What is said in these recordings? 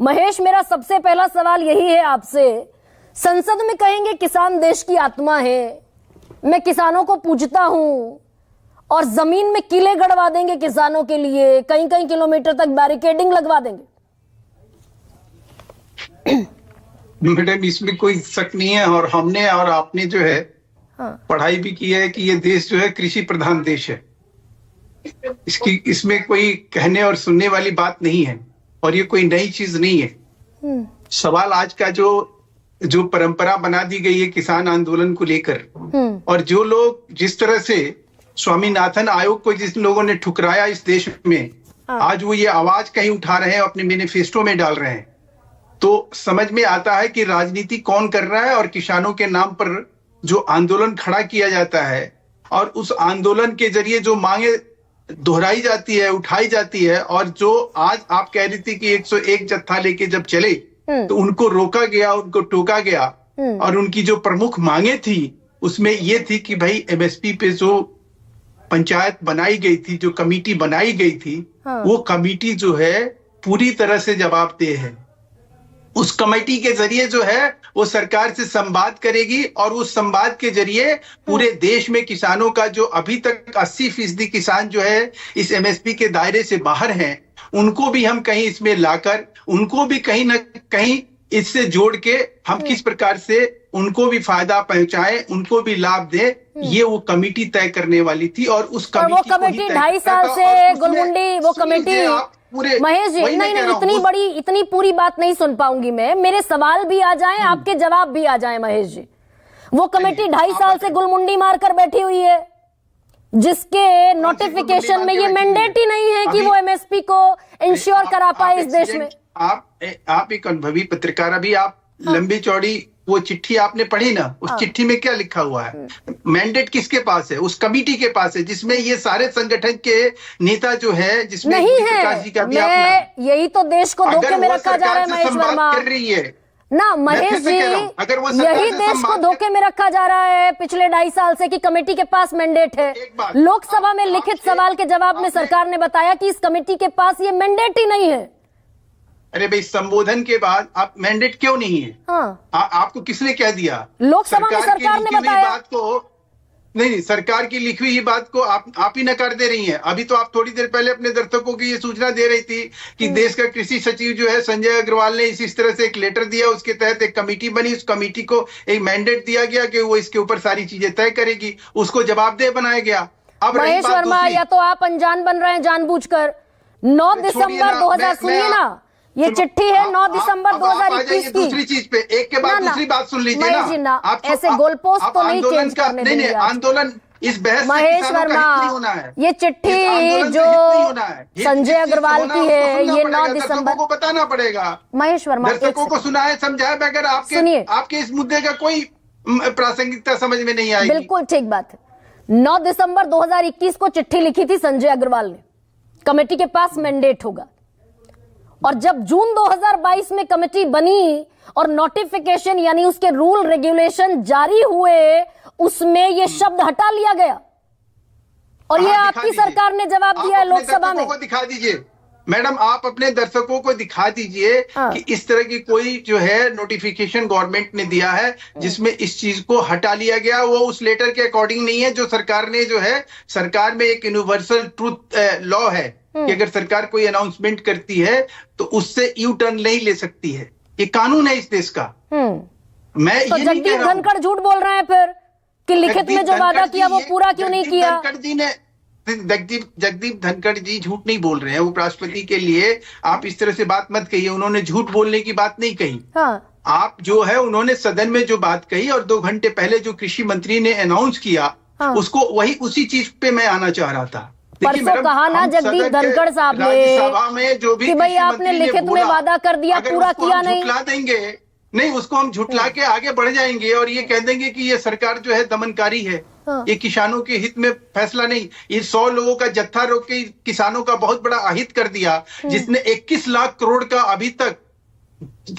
महेश, मेरा सबसे पहला सवाल यही है आपसे। संसद में कहेंगे किसान देश की आत्मा है, मैं किसानों को पूजता हूं, और जमीन में किले गड़वा देंगे किसानों के लिए, कई कई किलोमीटर तक बैरिकेडिंग लगवा देंगे। मैडम, इसमें कोई शक नहीं है, और हमने और आपने जो है पढ़ाई भी की है कि ये देश जो है कृषि प्रधान देश है। इसमें कोई कहने और सुनने वाली बात नहीं है, और ये कोई नई चीज नहीं है। सवाल आज का जो परंपरा बना दी गई है किसान आंदोलन को लेकर, और जो लोग जिस तरह से स्वामीनाथन आयोग को जिस लोगों ने ठुकराया इस देश में, आज वो ये आवाज कहीं उठा रहे हैं, अपने मैनिफेस्टो में डाल रहे हैं, तो समझ में आता है कि राजनीति कौन कर रहा है। और किसानों के नाम पर जो आंदोलन खड़ा किया जाता है और उस आंदोलन के जरिए जो मांगे दोहराई जाती है, उठाई जाती है, और जो आज आप कह रही थी कि 101 जत्था लेके जब चले तो उनको रोका गया, उनको टोका गया, और उनकी जो प्रमुख मांगे थी उसमें ये थी कि भाई एमएसपी पे जो पंचायत बनाई गई थी, जो कमेटी बनाई गई थी, वो कमेटी जो है पूरी तरह से जवाबदेह है। उस कमेटी के जरिए जो है वो सरकार से संवाद करेगी, और उस संवाद के जरिए पूरे देश में किसानों का जो अभी तक 80% किसान जो है इस एमएसपी के दायरे से बाहर हैं, उनको भी हम कहीं इसमें लाकर, उनको भी कहीं ना कहीं इससे जोड़ के हम किस प्रकार से उनको भी फायदा पहुंचाएं, उनको भी लाभ दें, ये वो कमेटी तय करने वाली थी। और उस कमेटी, वो कमेटी 2.5 साल से गुलमुंडी, वो कमेटी, महेश जी, नहीं इतनी पूरी बात नहीं सुन पाऊंगी मैं, मेरे सवाल भी आ जाएं, आपके जवाब भी आ जाएं। महेश जी, वो कमेटी 2.5 साल से गुलमुंडी मारकर बैठी हुई है, जिसके नोटिफिकेशन में ये मैंडेट ही नहीं है कि वो एमएसपी को इंश्योर करा पाए इस देश में। आप एक अनुभवी पत्रकार, अभी आप लंबी चौड़ी वो चिट्ठी आपने पढ़ी ना, उस चिट्ठी में क्या लिखा हुआ है? मैंडेट किसके पास है? उस कमेटी के पास है, जिसमें ये सारे संगठन के नेता जो है, जिसमें नहीं है। यही तो देश को धोखे में रखा जा रहा है महेश वर्मा, कर रही है ना महेश जी, यही देश को धोखे में रखा जा रहा है पिछले 2.5 साल से कि कमेटी के पास मैंडेट है। लोकसभा में लिखित सवाल के जवाब में सरकार ने बताया कि इस कमेटी के पास ये मैंडेट ही नहीं है। अरे भाई, संबोधन के बाद आप मैंडेट क्यों नहीं है? आपको किसने कह दिया? लोकसभा में सरकार ने बताया। बात को नहीं, सरकार की लिखी हुई बात को आप ही नकार दे रही हैं। अभी तो आप थोड़ी देर पहले अपने दर्शकों को ये सूचना दे रही थी कि देश का कृषि सचिव जो है संजय अग्रवाल ने इस तरह से एक लेटर दिया, उसके तहत एक कमेटी बनी, उस कमेटी को एक मैंडेट दिया गया कि वो इसके ऊपर सारी चीजें तय करेगी, उसको जवाबदेह बनाया गया। अब महेश वर्मा, या तो आप अनजान बन रहे हैं जानबूझकर। 9 दिसंबर 2000, सुनिए ना, ये चिट्ठी है 9 दिसंबर 2021 की। दूसरी चीज पे एक के बाद दूसरी बात सुन लीजिए ना। आप ऐसे गोलपोस्ट तो नहीं चेंज करने देंगे। आंदोलन इस बहस महेश वर्मा, ये चिट्ठी जो संजय अग्रवाल की है, ये 9 दिसंबर को बताना पड़ेगा। महेश वर्मा, दर्शकों को सुनाए, समझाए, अगर आपके इस मुद्दे का कोई प्रासंगिकता समझ में नहीं आएगी। बिल्कुल ठीक बात है। 9 दिसंबर 2021 को चिट्ठी लिखी थी संजय अग्रवाल ने, कमेटी के पास मैंडेट होगा। और जब जून 2022 में कमेटी बनी और नोटिफिकेशन यानी उसके रूल रेगुलेशन जारी हुए, उसमें ये शब्द हटा लिया गया, और ये आपकी सरकार ने जवाब दिया है लोकसभा में। दिखा दीजिए मैडम, आप अपने दर्शकों को दिखा दीजिए कि इस तरह की कोई जो है नोटिफिकेशन गवर्नमेंट ने दिया है जिसमें इस चीज को हटा लिया गया। वो उस लेटर के अकॉर्डिंग नहीं है जो सरकार ने, जो है सरकार में एक यूनिवर्सल ट्रूथ लॉ है कि अगर सरकार कोई अनाउंसमेंट करती है तो उससे यू टर्न नहीं ले सकती है। ये कानून है इस देश का। मैं तो जगदीप धनखड़ झूठ बोल रहे हैं फिर कि लिखित में जो वादा किया वो पूरा क्यों नहीं किया? धनखड़ जी ने, जगदीप धनखड़ जी झूठ नहीं बोल रहे हैं। उपराष्ट्रपति के लिए आप इस तरह से बात मत कहिए, उन्होंने झूठ बोलने की बात नहीं कही। आप जो है उन्होंने सदन में जो बात कही और 2 घंटे पहले जो कृषि मंत्री ने अनाउंस किया, उसको उसी चीज पे मैं आना चाह रहा था। परसों कहा ना जगदीप धनखड़ साहब ने जो भी कि भाई आपने लिखित में वादा कर दिया, पूरा किया नहीं। झुठला देंगे नहीं, उसको हम झुठला के आगे बढ़ जाएंगे और ये कह देंगे कि ये सरकार जो है दमनकारी है, ये किसानों के हित में फैसला नहीं। ये 100 लोगों का जत्था रोक के किसानों का बहुत बड़ा अहित कर दिया, जिसने 21 लाख करोड़ का अभी तक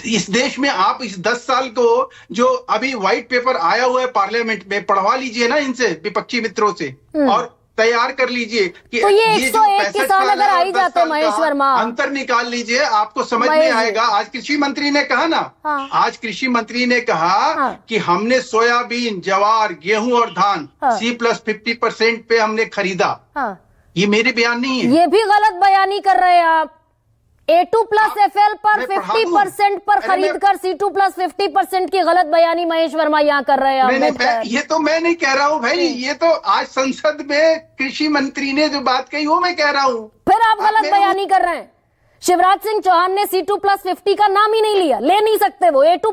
इस देश में, आप इस 10 साल को जो अभी व्हाइट पेपर आया हुआ है पार्लियामेंट में, पढ़वा लीजिए ना इनसे, विपक्षी मित्रों से, और तैयार कर लीजिए कि तो ये जो 101 65 किसान साल अगर है और आ ही 10 जाते साल महेश का वर्मा, अंतर निकाल लीजिए, आपको समझ में महेश जी। आएगा। आज कृषि मंत्री ने कहा ना, हाँ। आज कृषि मंत्री ने कहा हाँ। कि हमने सोयाबीन, ज्वार, गेहूं और धान हाँ। C+50% पे हमने खरीदा। हाँ, ये मेरे बयान नहीं है। ये भी गलत बयानी कर रहे हैं आप। A2+FL पर मैं पढ़ा 50% पर दूं। खरीद कर C2+ 50% की गलत बयानी महेश वर्मा यहाँ कर रहे हैं। अम्बेडकर। ये तो मैं नहीं कह रहा हूँ भाई, ये तो आज संसद में कृषि मंत्री ने जो बात कही वो मैं कह रहा हूँ। फिर आप गलत मेरे बयानी कर रहे हैं। शिवराज सिंह चौहान ने C2+50 का नाम ही नहीं लिया, ले नहीं सकते वो। A2+